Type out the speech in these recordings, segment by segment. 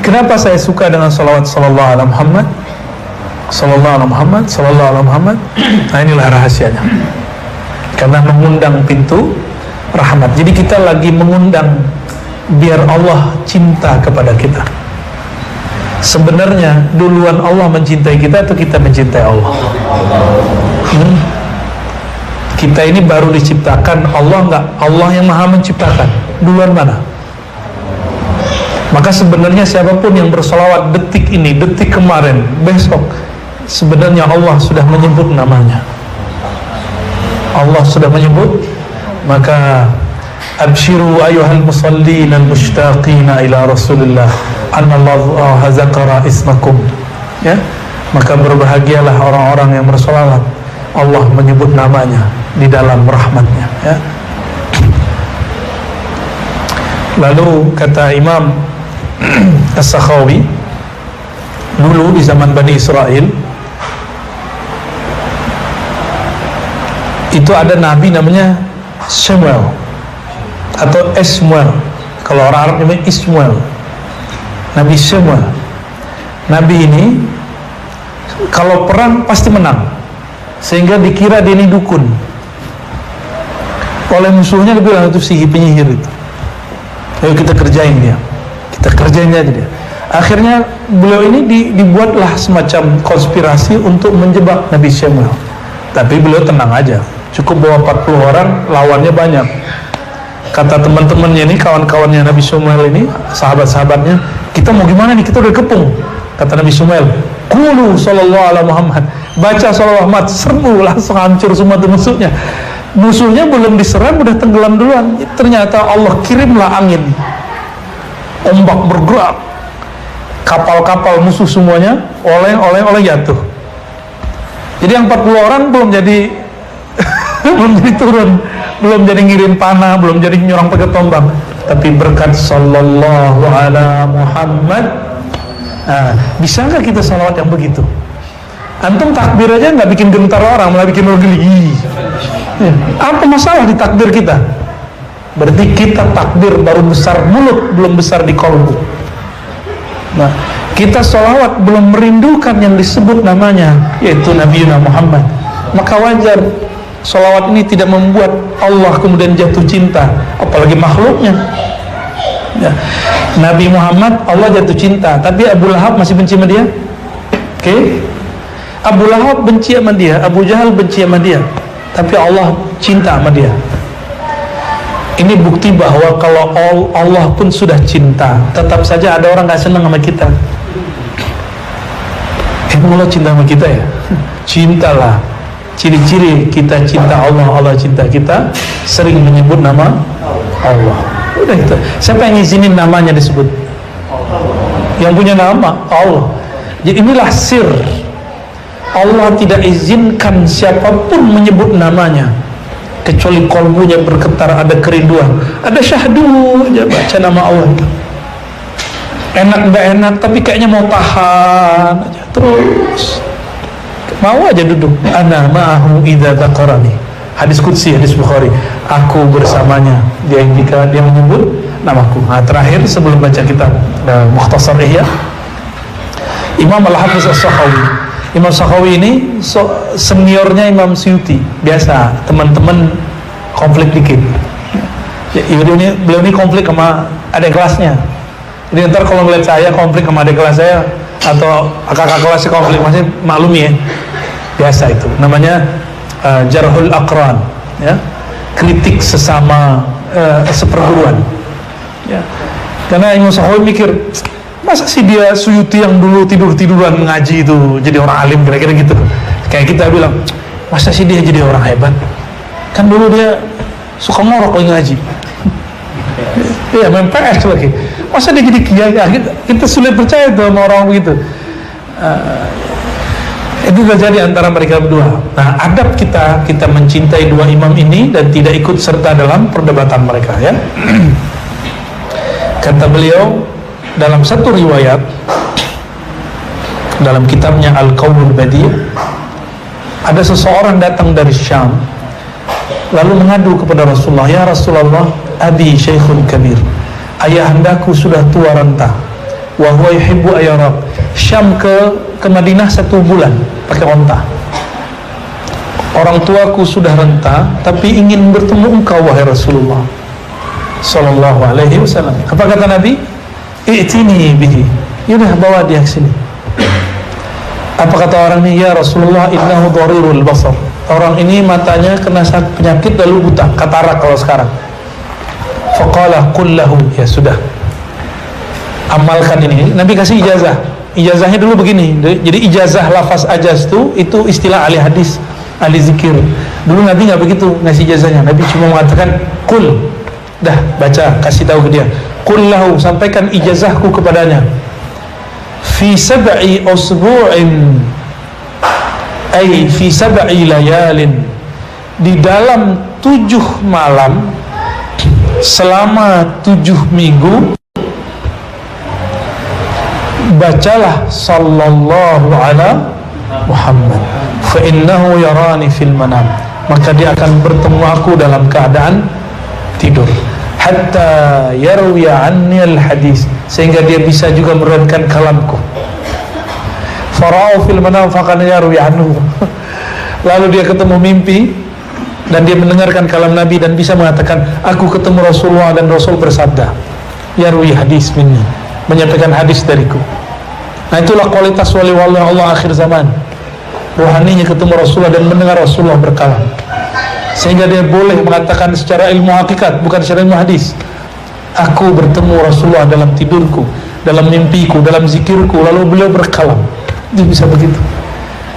Kenapa saya suka dengan salawat sallallahu alaihi Muhammad, sallallahu alaihi Muhammad, sallallahu alaihi Muhammad? Nah, inilah rahasianya. Karena mengundang pintu rahmat. Jadi kita lagi mengundang biar Allah cinta kepada kita. Sebenarnya duluan Allah mencintai kita atau kita mencintai Allah? Kita ini baru diciptakan, Allah enggak? Allah yang maha menciptakan. Duluan mana? Maka sebenarnya siapapun yang bersolawat detik ini, detik kemarin, besok, sebenarnya Allah sudah menyebut namanya. Allah sudah menyebut. Maka abshiru ayuhal musallin al-mushtaqina ila Rasulillah anallahu zakara ismakum, ya. Maka berbahagialah orang-orang yang bersolawat, Allah menyebut namanya di dalam rahmatnya, ya. Lalu kata Imam As-Sakhawi, dulu di zaman Bani Israel itu ada nabi namanya Samuel atau Ismail. Kalau orang Arab namanya Ismail. Nabi Samuel. Nabi ini kalau perang pasti menang, sehingga dikira dia ini dukun. Oleh musuhnya dia bilang itu sihir penyihir itu. Ayo kita kerjain dia. Kita kerjain aja dia. Akhirnya beliau ini dibuatlah semacam konspirasi untuk menjebak Nabi Samuel. Tapi beliau tenang aja. Cukup bawa 40 orang, lawannya banyak. Kata teman-temannya ini, kawan-kawannya Nabi Samuel ini, sahabat-sahabatnya, kita mau gimana nih, kita udah kepung. Kata Nabi Samuel, qulu sallallahu alaihi Muhammad, baca sallallahu Muhammad, serbu, langsung hancur semua tuh musuhnya. Musuhnya belum diserang udah tenggelam duluan. Ternyata Allah kirimlah angin, ombak bergerak, kapal-kapal musuh semuanya oleng jatuh. Jadi yang 40 orang belum jadi belum jadi turun, belum jadi ngirim panah, belum jadi nyerang pakai tombak. Tapi berkat sallallahu ala Muhammad. Bisa nggak kita salawat yang begitu? Antum takbir aja nggak bikin gentar orang, malah bikin orang geli. Apa masalah di takbir kita? Berarti kita takbir baru besar mulut, belum besar di kolbu. Nah, kita salawat belum merindukan yang disebut namanya, yaitu Nabi Muhammad. Maka wajar salawat ini tidak membuat Allah kemudian jatuh cinta, apalagi makhluknya, ya. Nabi Muhammad Allah jatuh cinta, tapi Abu Lahab masih benci sama dia. Oke? Abu Lahab benci sama dia, Abu Jahal benci sama dia, tapi Allah cinta sama dia. Ini bukti bahwa kalau Allah pun sudah cinta, tetap saja ada orang gak senang sama kita. Allah cinta sama kita ya? Cintalah. Ciri-ciri kita cinta Allah, Allah cinta kita, sering menyebut nama Allah. Udah itu. Siapa yang izinin namanya disebut? Yang punya nama Allah. Jadi inilah sir. Allah tidak izinkan siapapun menyebut namanya, kecuali kolbunya bergetar, ada kerinduan, ada syahdu aja baca nama Allah. Enak gak enak, tapi kayaknya mau tahan aja terus. Mau aja duduk. Ana ma'ahu idza dzaqarani. Hadis qudsi, hadis Bukhari. Aku bersamanya dia jika dia menyebut namaku. Nah, terakhir sebelum baca kitab Mukhtasar Ihya, Imam Al-Hafiz As-Sakhawi. Imam Sakhawi ini seniornya Imam Suyuti. Biasa teman-teman konflik dikit. Ya, beliau ini konflik sama adik kelasnya. Jadi ntar kalau ngeliat saya konflik sama adik kelas saya atau kakak kelasnya konflik, masih maklumi ya. Biasa itu namanya jarhul aqran, ya, kritik sesama seperguruan, ya. Karena Imam Sakhawi mikir, masa sih dia Suyuti yang dulu tidur-tiduran ngaji itu jadi orang alim, kira-kira gitu. Kayak kita bilang, masa sih dia jadi orang hebat, kan dulu dia suka ngorok lagi ngaji. Iya, main PS lagi. Masa dia jadi kiai? Kita sulit percaya tuh sama orang begitu. Itu terjadi antara mereka berdua. Nah, adab kita mencintai dua imam ini dan tidak ikut serta dalam perdebatan mereka, ya. Kata beliau dalam satu riwayat dalam kitabnya Al-Qaulul Badi', ada seseorang datang dari Syam lalu mengadu kepada Rasulullah, ya Rasulullah, abi syekhun kabir, ayahandaku sudah tua renta, wa huwa yuhibbu ayyarab. Syam ke Madinah 1 bulan pakai onta. Orang tuaku sudah renta, tapi ingin bertemu engkau wahai Rasulullah sallallahu alaihi wasallam. Apa kata Nabi? I'tini bihi. Yaudah, bawa dia ke sini. Apa kata orang ini? Ya Rasulullah, innahu dharirul basar. Orang ini matanya kena penyakit lalu buta, katarak kalau sekarang. Faqala qul lahu, ya sudah, amalkan ini. Nabi kasih ijazah. Ijazahnya dulu begini. Jadi ijazah lafaz ajaz itu istilah ahli hadis, ahli zikir. Dulu Nabi nggak begitu ngasih ijazahnya. Nabi cuma mengatakan qul, dah baca, kasih tahu ke dia. Qul lahu, sampaikan ijazahku kepadanya. Fi sab'i usbu'in, ay fi sab'i layalin, di dalam 7 malam selama 7 minggu bacalah sallallahu ala Muhammad fa innahu yarani fil manam, maka dia akan bertemu aku dalam keadaan tidur, hatta yarwiya anni al hadis, sehingga dia bisa juga meriwayatkan kalamku. Fara'u fil manam faqad yarwi anhu. Lalu dia ketemu mimpi dan dia mendengarkan kalam Nabi dan bisa mengatakan, aku ketemu Rasulullah dan Rasul bersabda, yarwi hadis minni, menyampaikan hadis dariku. Nah, itulah kualitas wali-wali Allah akhir zaman. Rohaninya ketemu Rasulullah dan mendengar Rasulullah berkalam, sehingga dia boleh mengatakan secara ilmu hakikat, bukan secara ilmu hadis, aku bertemu Rasulullah dalam tidurku, dalam mimpiku, dalam zikirku, lalu beliau berkalam. Dia bisa begitu.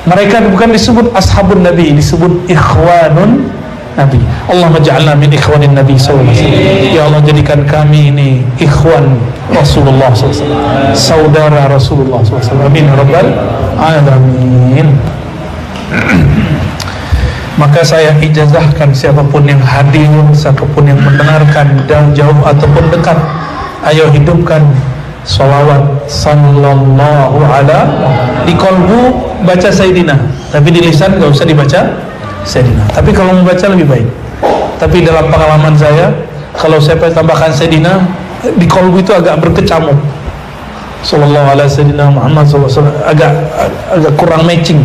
Mereka bukan disebut ashabun Nabi, disebut ikhwanun Nabi. Allahumma ja'alna min ikhwanin Nabi sallallahu alaihi wasallam. Ya Allah, jadikan kami ini ikhwan Rasulullah sallallahu alaihi wasallam, saudara Rasulullah sallallahu alaihi wasallam. Amin rabbal alamin. Maka saya ijazahkan siapapun yang hadir, siapapun yang mendengarkan dan jauh ataupun dekat, ayo hidupkan salawat sallallahu ala, di kolbu baca Sayyidina, tapi di lisan gak usah dibaca Sayyidina. Tapi kalau membaca lebih baik. Tapi dalam pengalaman saya, kalau saya tambahkan Sayyidina, di kolbu itu agak berkecamuk. Sallallahu ala Sayyidina Muhammad sallallahu alaihi wasallam, agak kurang matching.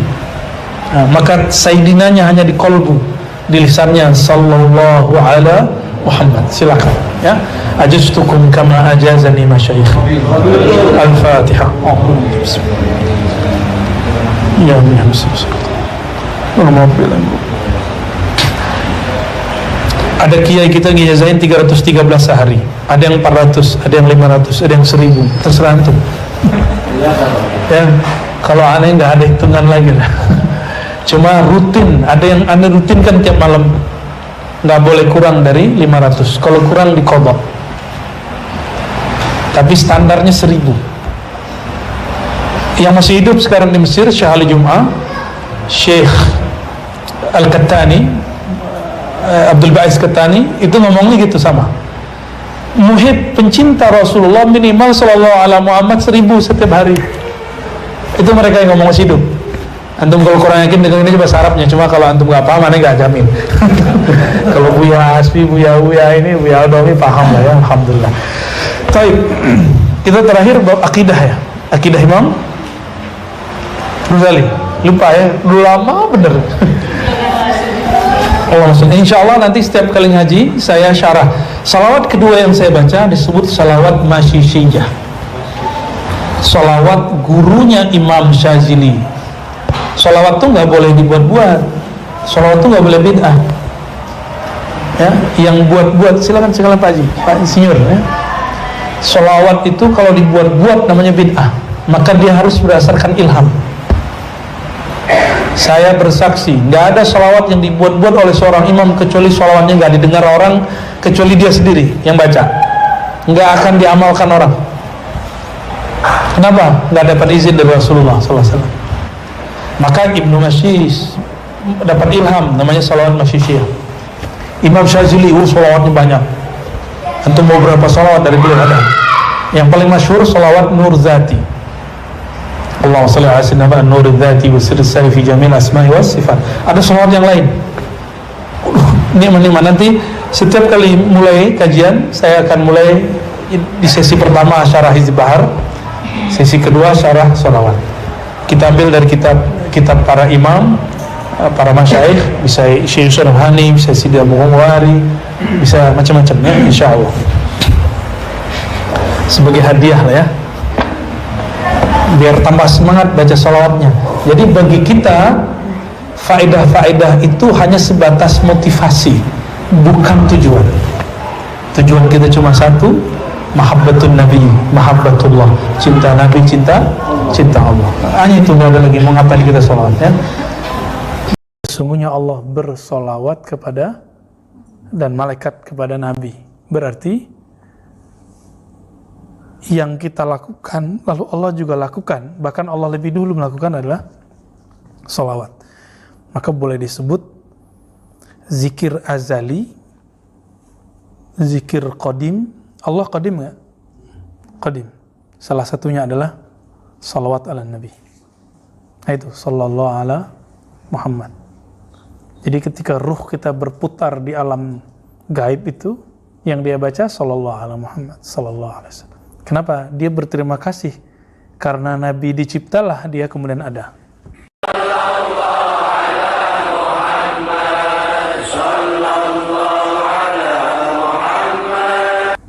Nah, maka Sayyidinanya hanya di kolbu, di lisannya sallallahu ala Muhammad. Silakan ya. Ajaztukum kama ajazani masyayikh. Al-Fatihah. Ya ada kiai kita ngijazahin 313 sehari, ada yang 400, ada yang 500, ada yang 1000, terserah antum. Ya, kalau aneh nggak ada hitungan lagi lah. Cuma rutin, ada yang aneh rutinkan tiap malam, nggak boleh kurang dari 500. Kalau kurang diqadha. Tapi standarnya 1000. Yang masih hidup sekarang di Mesir, Syekh Ali Jum'ah, Syekh Al-Kattani, Abdul Ba'is Kattani, itu ngomongnya gitu sama. Muhib, pencinta Rasulullah minimal sallallahu ala Muhammad 1000 setiap hari. Itu mereka yang ngomong masih hidup. Antum kalau kurang yakin dengan ini bahasa Arabnya, cuma kalau antum nggak paham, aneh nggak jamin. Kalau Buya Hasbi, Buya ini, Buya Adomi paham lah ya, alhamdulillah. Baik, kita terakhir bab akidah ya, akidah Imam Ghazali. Lupa ya, dulu lama bener. Insya Allah nanti setiap kali ngaji saya syarah. Salawat kedua yang saya baca disebut salawat Masyishiyah, salawat gurunya Imam Syazili. Salawat tuh nggak boleh dibuat-buat, salawat tuh nggak boleh bid'ah. Ya, yang buat-buat silakan Pak Haji, Pak Insinyur. Ya. Salawat itu kalau dibuat-buat namanya bid'ah, maka dia harus berdasarkan ilham. Saya bersaksi, nggak ada salawat yang dibuat-buat oleh seorang imam kecuali salawatnya nggak didengar orang kecuali dia sendiri yang baca, nggak akan diamalkan orang. Kenapa? Nggak dapat izin dari Rasulullah SAW. Maka Ibnu Masyis dapat ilham, namanya salawat Masyishiyah. Imam Syazili, salawatnya banyak. Antum mau berapa salawat dari beliau ada? Yang paling masyhur salawat Nur Zati. Allahumma shalli ala sayyidina Nur Zati wa sirri sari fi jamil asma'i was sifat. Ada salawat yang lain. Ini nanti setiap kali mulai kajian saya akan mulai di sesi pertama syarah Hizb Bahar, Sesi kedua syarah sholawat. Kita ambil dari kitab para imam, para masyaikh, bisa Syekh Yusuf Hani, bisa Sidi Abu Ghawari, bisa macam-macam ya, insyaallah. Sebagai hadiah lah ya, biar tambah semangat baca sholawatnya. Jadi bagi kita faedah-faedah itu hanya sebatas motivasi, bukan tujuan. Tujuan kita cuma satu, mahabbatun nabi, mahabbatullah, cinta nabi, cinta Allah. Hanya itu, nggak ada lagi. Mengapa kita sholawat ya? Sesungguhnya Allah bersolawat kepada dan malaikat kepada nabi. Berarti yang kita lakukan lalu Allah juga lakukan, bahkan Allah lebih dulu melakukan adalah sholawat. Maka boleh disebut zikir azali, zikir qadim. Allah qadim nggak? Qadim. Salah satunya adalah salawat ala nabi. Nah itu, sallallahu ala Muhammad. Jadi ketika ruh kita berputar di alam gaib itu, yang dia baca sallallahu ala Muhammad, sallallahu alaihi wasallam. Kenapa? Dia berterima kasih karena nabi diciptalah dia kemudian ada.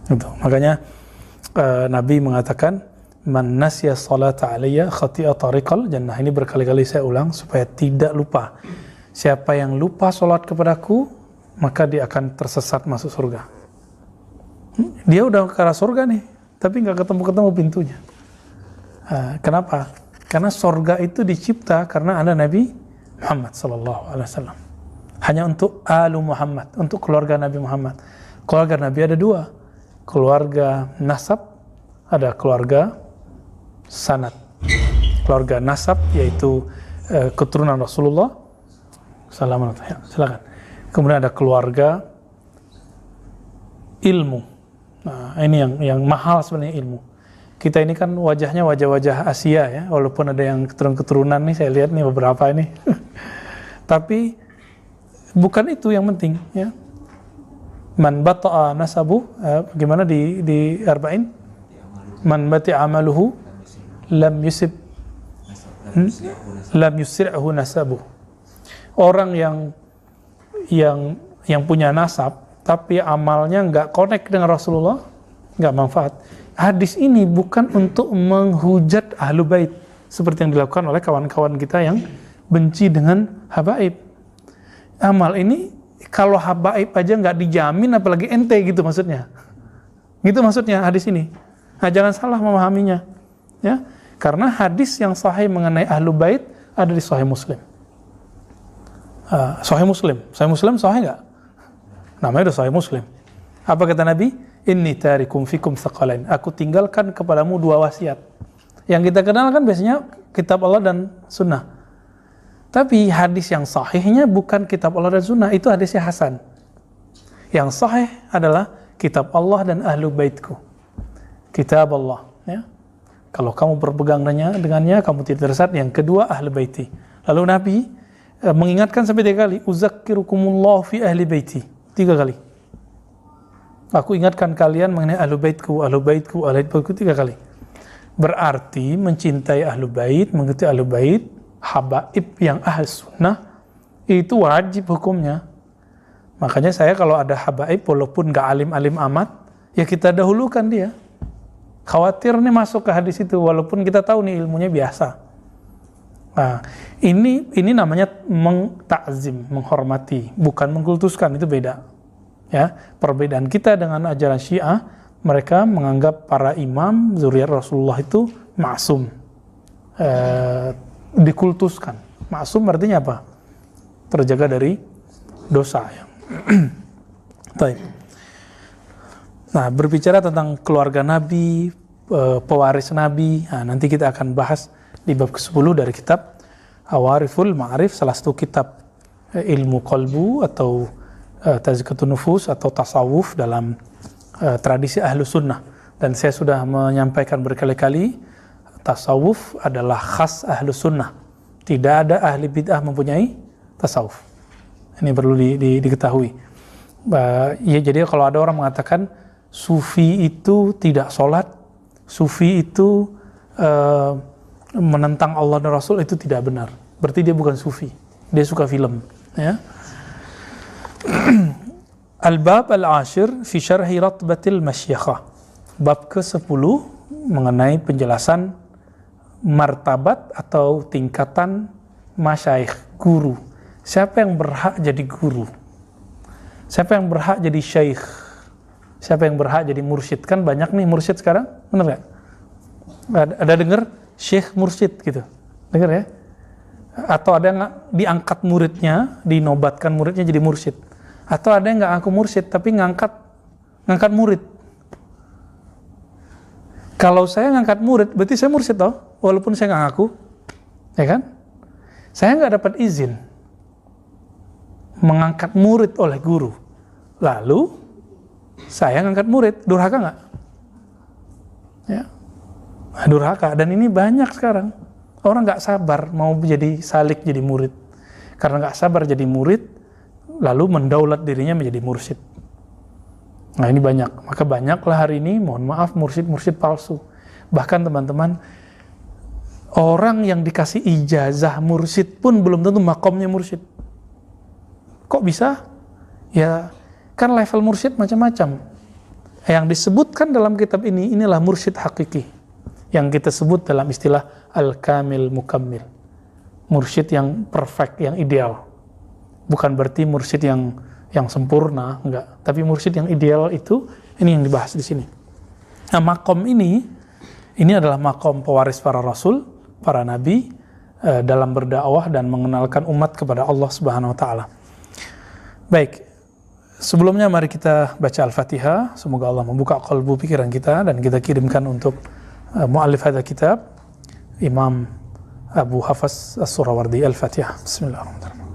Itu. Makanya Nabi mengatakan man nasya salata alayya khati'a tariqal jannah. Ini berkali-kali saya ulang supaya tidak lupa. Siapa yang lupa salat kepadaku, maka dia akan tersesat masuk surga. Dia udah ke arah surga nih, tapi nggak ketemu pintunya. Kenapa? Karena surga itu dicipta karena ada Nabi Muhammad sallallahu alaihi wasallam. Hanya untuk alu Muhammad, untuk keluarga Nabi Muhammad. Keluarga Nabi ada dua. Keluarga nasab, ada keluarga sanad. Keluarga nasab yaitu keturunan Rasulullah. Ya, silakan. Kemudian ada keluarga ilmu. Nah, ini yang mahal sebenarnya ilmu. Kita ini kan wajahnya wajah-wajah Asia ya, walaupun ada yang keturunan nih, saya lihat nih beberapa ini. Tapi bukan itu yang penting ya. Man bata'a nasabu, bagaimana di arba'in? Man bata'a amaluhu lam yusri'hu nasabu. Orang yang punya nasab tapi amalnya nggak connect dengan Rasulullah, nggak manfaat. Hadis ini bukan untuk menghujat ahlu bait seperti yang dilakukan oleh kawan-kawan kita yang benci dengan habaib. Amal ini kalau habaib aja nggak dijamin, apalagi ente gitu maksudnya. Gitu maksudnya hadis ini. Nah, jangan salah memahaminya, ya. Karena hadis yang sahih mengenai ahlu bait ada di Sahih Muslim. Sahih Muslim sahih nggak? Namanya udah Sahih Muslim. Apa kata Nabi? Inni tarikum fikum tsaqalain. Aku tinggalkan kepadamu dua wasiat. Yang kita kenal kan biasanya kitab Allah dan sunnah. Tapi hadis yang sahihnya bukan kitab Allah dan sunnah, itu hadisnya hasan. Yang sahih adalah kitab Allah dan ahlu baitku. Kitab Allah, ya. Kalau kamu berpegang dengannya, kamu tidak tersesat. Yang kedua, ahlu baiti. Lalu Nabi mengingatkan sampai 3 kali, uzakkirukumullah fi ahli baiti. 3 kali. Aku ingatkan kalian mengenai ahlu baitku, ahlu baitku, ahlu baitku 3 kali. Berarti mencintai ahlu bait, mengerti ahlu bait, habaib yang ahli sunnah itu wajib hukumnya. Makanya saya kalau ada habaib walaupun gak alim-alim amat, ya kita dahulukan dia. Khawatir nih masuk ke hadis itu walaupun kita tahu nih ilmunya biasa. Nah, ini namanya mengtakzim, menghormati, bukan mengkultuskan, itu beda. Ya, perbedaan kita dengan ajaran Syiah, mereka menganggap para imam zuriat Rasulullah itu maksum. Dikultuskan. Maksum artinya apa? Terjaga dari dosa. Ya. Baik. Nah, berbicara tentang keluarga Nabi, pewaris Nabi, nah, nanti kita akan bahas di bab ke-10 dari kitab Awariful Ma'arif, salah satu kitab ilmu qalbu atau tazkiyatun nufus atau tasawuf dalam tradisi ahlu sunnah. Dan saya sudah menyampaikan berkali-kali, tasawuf adalah khas ahlu sunnah. Tidak ada ahli bid'ah mempunyai tasawuf. Ini perlu diketahui. Ya, jadi kalau ada orang mengatakan sufi itu tidak sholat, sufi itu menentang Allah dan Rasul itu tidak benar. Berarti dia bukan sufi, dia suka film. Ya. Al-Bab Al-Ashir fi Syarhi Ratbatil Masyakhah. Bab ke-10 mengenai penjelasan martabat atau tingkatan masyaikh, guru. Siapa yang berhak jadi guru? Siapa yang berhak jadi syaikh? Siapa yang berhak jadi mursyid? Kan banyak nih mursyid sekarang, bener gak? Ada dengar syekh mursyid gitu, dengar ya? Atau ada yang diangkat muridnya, dinobatkan muridnya jadi mursyid? Atau ada yang nggak ngaku mursyid tapi ngangkat murid? Kalau saya ngangkat murid, berarti saya mursyid toh, walaupun saya nggak ngaku, ya kan? Saya nggak dapat izin mengangkat murid oleh guru, lalu saya ngangkat murid, durhaka nggak? Ya, durhaka. Dan ini banyak sekarang orang nggak sabar mau jadi salik jadi murid, karena nggak sabar jadi murid, lalu mendaulat dirinya menjadi mursyid. Nah ini banyak, maka banyaklah hari ini, mohon maaf, mursyid palsu. Bahkan teman-teman, orang yang dikasih ijazah mursyid pun belum tentu makomnya mursyid. Kok bisa? Ya kan level mursyid macam-macam. Yang disebutkan dalam kitab ini, inilah mursyid hakiki, yang kita sebut dalam istilah al-kamil mukammil, mursyid yang perfect, yang ideal. Bukan berarti mursyid yang sempurna, enggak. Tapi mursyid yang ideal itu, ini yang dibahas di sini. Nah, makom ini adalah makom pewaris para rasul, para nabi, dalam berdakwah dan mengenalkan umat kepada Allah Subhanahu wa taala. Baik, sebelumnya mari kita baca Al-Fatihah. Semoga Allah membuka qalbu pikiran kita dan kita kirimkan untuk muallif hadza kitab, Imam Abu Hafs As-Surawardi. Al-Fatihah. Bismillahirrahmanirrahim.